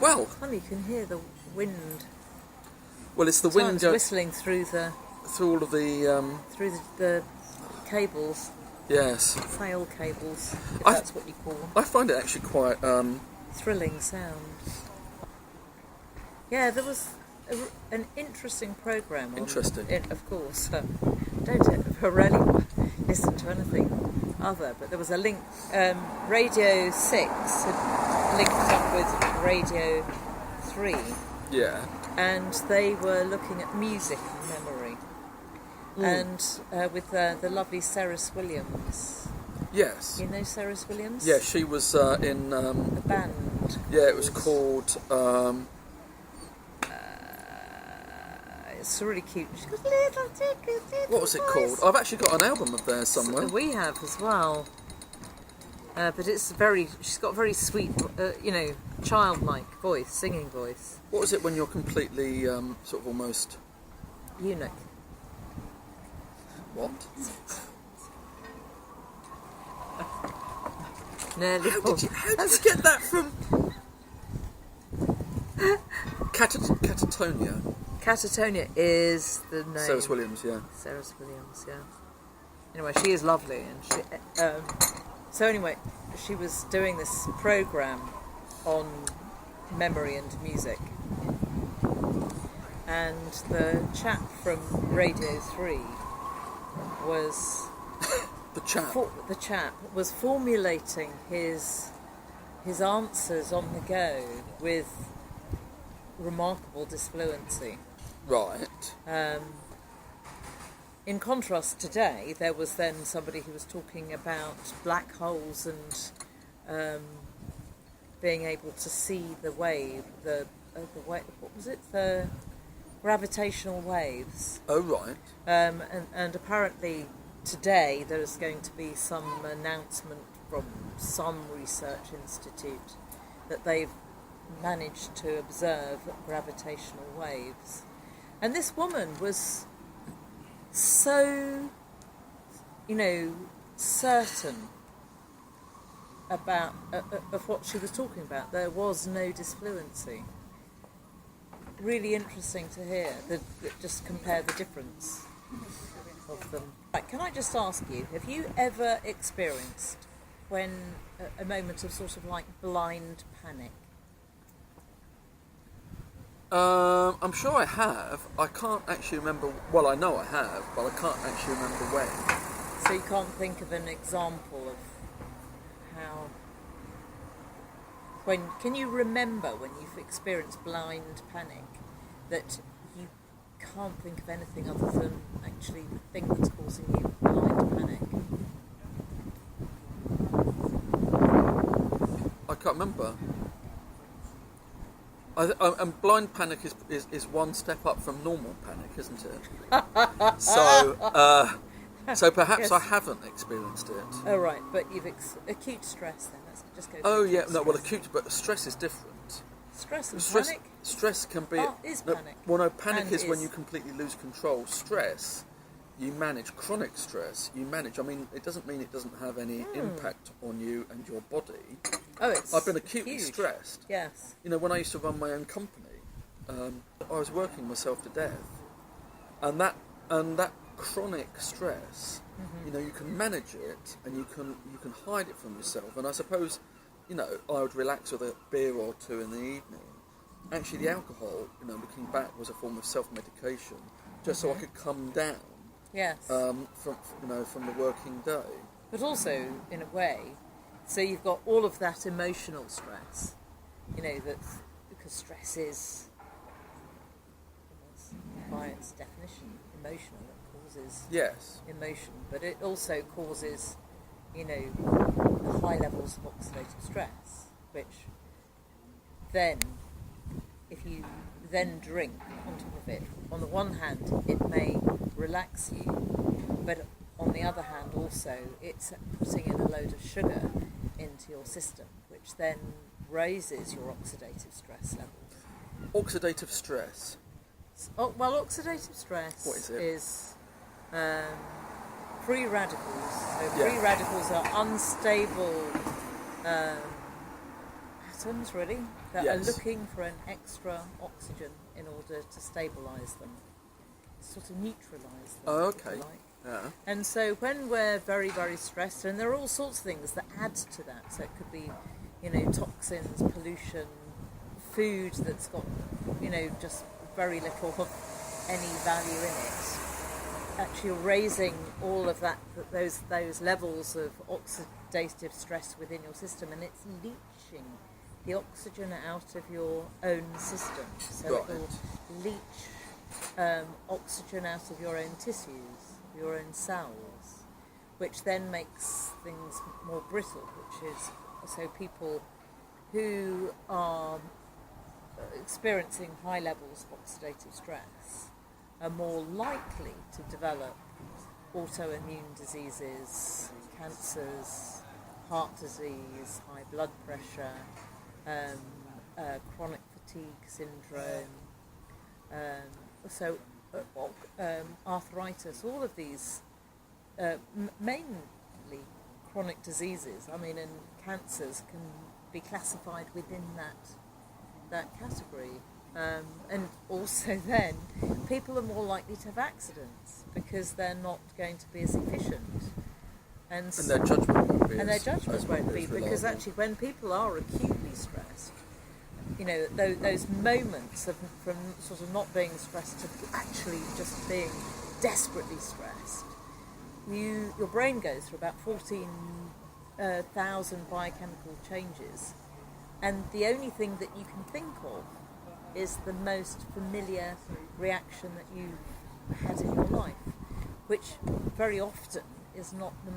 Well, it's funny, you can hear the wind. well, it's the wind whistling through all of the through the cables, yes, sail cables, if that's what you call them. I find it actually quite thrilling sound. Yeah, there was an interesting programme on. Interesting. Of course, don't really listen to anything other, but there was a link. Radio 6 had linked up with Radio 3. Yeah. And they were looking at music and memory. And with the lovely Ceres Williams. Yes. You know Ceres Williams? Yeah, she was in... a band. Yeah, it was called... it's really cute. She's got little what was it called? I've actually got an album of theirs somewhere. We have as well. But it's she's got a very sweet, childlike voice, singing voice. What was it when you're completely, sort of almost... Eunuch. What? Nearly. How did you get that from... Catatonia. Catatonia is the name. Ceres Williams, yeah. Ceres Williams, yeah. Anyway, she is lovely, and she... so anyway, she was doing this programme on memory and music. And the chap from Radio 3 was... the chap was formulating his answers on the go with remarkable disfluency. Right. In contrast, today there was then somebody who was talking about black holes and being able to see the wave, the wave. What was it? The gravitational waves. Oh, right. And apparently today there is going to be some announcement from some research institute that they've managed to observe gravitational waves. And this woman was so, certain about of what she was talking about. There was no disfluency. Really interesting to hear. Just compare the difference of them. Right, can I just ask you, have you ever experienced a moment of sort of like blind panic? I'm sure I have. I can't actually remember... Well, I know I have, but I can't actually remember when. So you can't think of an example of how... Can you remember when you've experienced blind panic that you can't think of anything other than actually the thing that's causing you blind panic? I can't remember. And blind panic is one step up from normal panic, isn't it? So perhaps yes. I haven't experienced it. Oh, right, but you've acute stress then. Let's just go. Oh yeah, no. Well, acute, but stress is different. Stress and panic. Stress can be. Is panic. Well, no, panic is when you completely lose control. Stress, you manage. Chronic stress, you manage. I mean, it doesn't mean it doesn't have any impact on you and your body. Oh, it's I've been acutely huge. stressed. Yes. When I used to run my own company, I was working myself to death, and that chronic stress, you can manage it and you can hide it from yourself. And I suppose, I would relax with a beer or two in the evening. Actually, the alcohol, looking back, was a form of self-medication, just so I could come down. Yes. From the working day. But also, in a way, so you've got all of that emotional stress, that's because stress is, by its definition, emotional. It causes emotion, but it also causes, high levels of oxidative stress, which then, if you then drink on top of it, on the one hand, it may relax you, but on the other hand, also, it's putting in a load of sugar into your system, which then raises your oxidative stress levels. Oxidative stress? Oxidative stress what is it? Is free radicals. So free radicals are unstable atoms, really, that Yes. are looking for an extra oxygen in order to stabilise them, sort of neutralise them, Oh, if you okay. like. Yeah. And so when we're very, very stressed, and there are all sorts of things that add to that. So it could be, toxins, pollution, food that's got, just very little of any value in it. Actually raising all of those levels of oxidative stress within your system, and it's leaching the oxygen out of your own system. So Right. it will leach oxygen out of your own tissues, your own cells, which then makes things more brittle, which is so people who are experiencing high levels of oxidative stress are more likely to develop autoimmune diseases, cancers, heart disease, high blood pressure, chronic fatigue syndrome, arthritis, all of these mainly chronic diseases. I mean, and cancers can be classified within that category. And also then, people are more likely to have accidents because they're not going to be as efficient. And their judgment won't be. And their judgments won't be, as because reliable. actually when people are acutely stressed, those moments from sort of not being stressed to actually just being desperately stressed, your brain goes through about 14,000 biochemical changes, and the only thing that you can think of is the most familiar reaction that you've had in your life, which very often is not the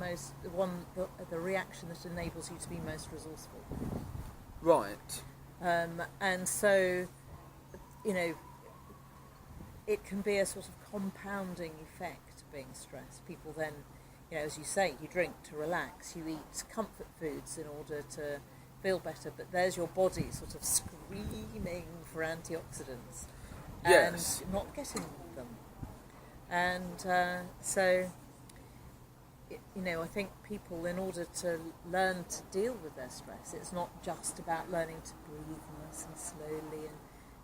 reaction that enables you to be most resourceful. Right. And so, it can be a sort of compounding effect being stressed. People then, as you say, you drink to relax, you eat comfort foods in order to feel better, but there's your body sort of screaming for antioxidants Yes. and not getting them. And so, I think people, in order to learn to deal with their stress, it's not just about learning to breathe nice and slowly and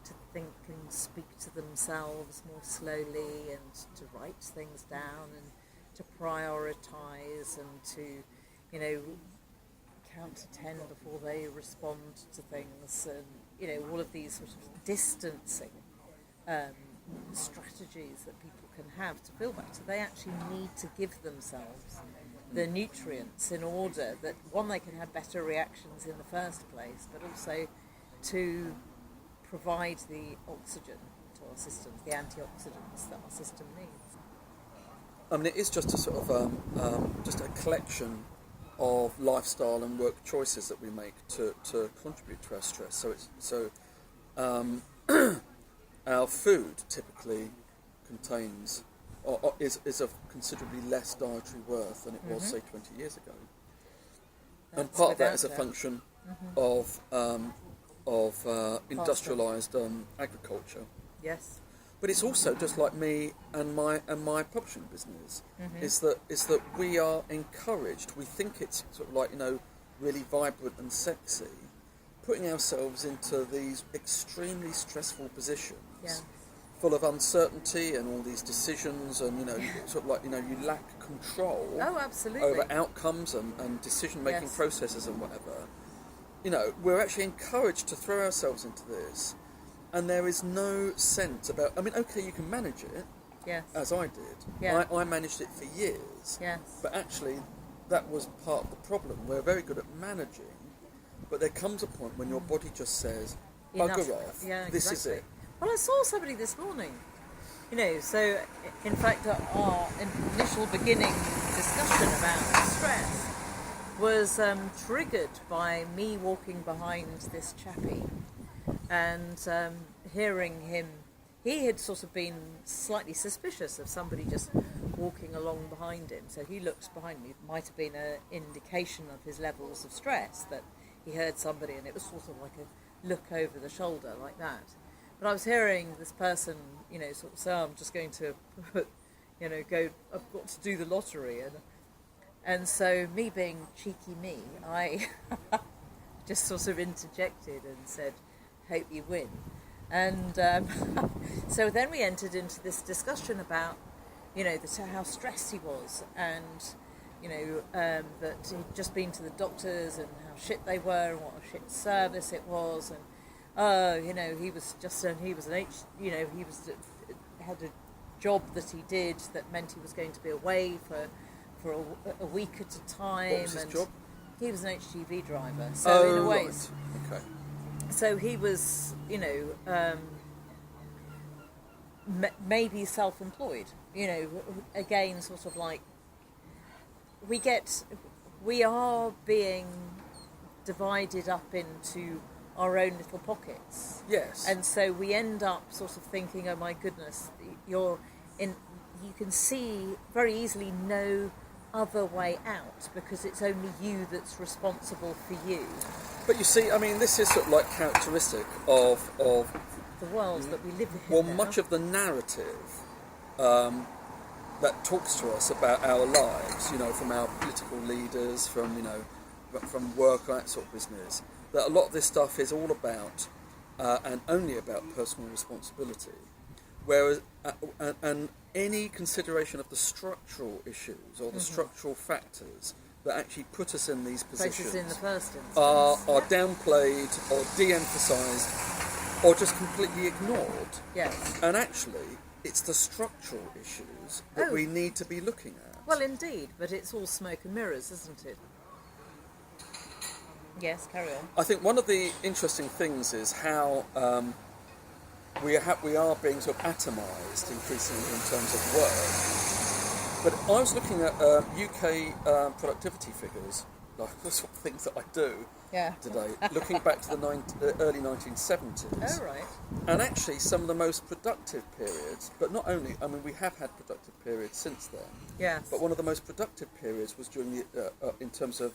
to think and speak to themselves more slowly and to write things down and to prioritise and to, count to 10 before they respond to things, and, all of these sort of distancing strategies that people can have to feel better. They actually need to give themselves the nutrients in order that, one, they can have better reactions in the first place, but also to provide the oxygen to our systems, the antioxidants that our system needs. I mean, it is just a sort of just a collection of lifestyle and work choices that we make to contribute to our stress. So our food typically contains or is of considerably less dietary worth than it was, say, 20 years ago. And part of that is a function of industrialised agriculture. Yes. But it's also just like me and my publishing business is that we are encouraged. We think it's sort of like really vibrant and sexy, putting ourselves into these extremely stressful positions, full of uncertainty and all these decisions, and sort of like you lack control. Oh, absolutely. Over outcomes and decision making processes and whatever. We're actually encouraged to throw ourselves into this. And there is no sense about... I mean, okay, you can manage it, as I did. Yeah. I managed it for years. Yes. But actually, that was part of the problem. We're very good at managing, but there comes a point when your body just says, bugger off, this is it. Well, I saw somebody this morning, so in fact our initial beginning discussion about stress was triggered by me walking behind this chappie and hearing him. He had sort of been slightly suspicious of somebody just walking along behind him, so he looked behind me. It might have been an indication of his levels of stress that he heard somebody, and it was sort of like a look over the shoulder like that. But I was hearing this person, sort of say, I'm just going to, go, I've got to do the lottery. And so me being cheeky me, I just sort of interjected and said, "Hope you win." And so then we entered into this discussion about, how stressed he was, and that he'd just been to the doctors and how shit they were and what a shit service it was, and he was just had a job that he did that meant he was going to be away for a week at a time. What was his job? He was an HGV driver, so in a way, right. Okay. so he was, maybe self-employed. Again, sort of like we are being divided up into our own little pockets. Yes. And so we end up sort of thinking, oh my goodness, you can see very easily no other way out because it's only you that's responsible for you. But you see, I mean, this is sort of like characteristic of The world that we live in. well, now. much of the narrative that talks to us about our lives, from our political leaders, from work, that sort of business, that a lot of this stuff is all about and only about personal responsibility. Whereas, and any consideration of the structural issues or the structural factors that actually put us in these positions in the first instance are downplayed or de-emphasised or just completely ignored. Yes. And actually, it's the structural issues that we need to be looking at. Well, indeed, but it's all smoke and mirrors, isn't it? Yes, carry on. I think one of the interesting things is how we are being sort of atomised increasingly in terms of work. But I was looking at UK productivity figures, like the sort of things that I do today, looking back to the early 1970s. Oh, right. And actually some of the most productive periods, but not only, I mean, we have had productive periods since then. Yes. But one of the most productive periods was during the, in terms of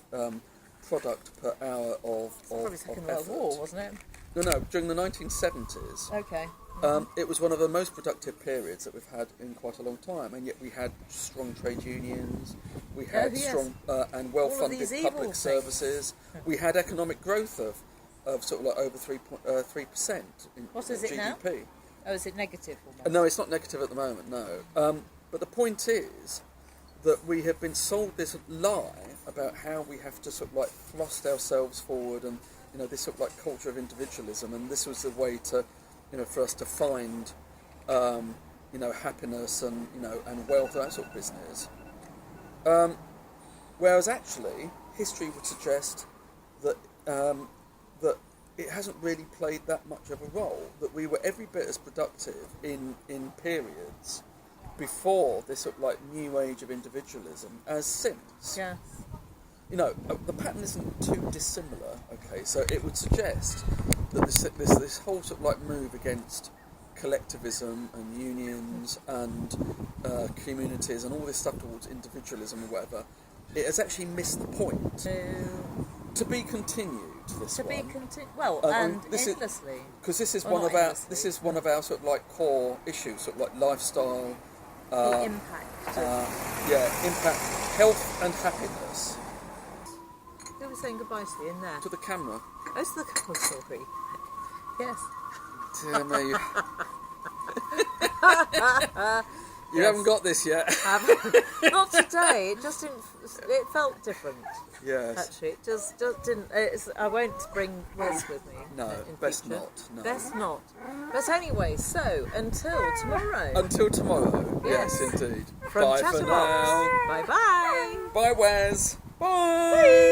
product per hour of Probably Second World effort. War, wasn't it? No, during the 1970s. Okay. It was one of the most productive periods that we've had in quite a long time, and yet we had strong trade unions, we had strong and well-funded public services, we had economic growth of sort of like over 3% in What is GDP. it now? Oh, is it negative? No, it's not negative at the moment, no. But the point is that we have been sold this lie about how we have to sort of like thrust ourselves forward, and this sort of like culture of individualism, and this was the way to, for us to find, happiness and and wealth, that sort of business. Whereas actually, history would suggest that that it hasn't really played that much of a role. That we were every bit as productive in periods before this sort of like new age of individualism as since. Yeah. The pattern isn't too dissimilar. Okay, so it would suggest that this whole sort of like move against collectivism and unions and communities and all this stuff towards individualism or whatever, it has actually missed the point. To be continued. Endlessly. Because this is Well, one not of our endlessly. one of our sort of like core issues, sort of like lifestyle. The impact. Impact, health and happiness. Who was saying goodbye to you in there? To the camera. Oh, to the oh, sorry. Yes. Dear me. You haven't got this yet. Not today. It just didn't. It felt different. Yes. Actually, it just didn't. I won't bring Ross with me. No, in best future. not. No. Best not. But anyway, so until tomorrow. Until tomorrow. Yes, Yes. indeed. From Bye ChatterBox. for now. Bye bye. Bye, Wes. Bye. Bye.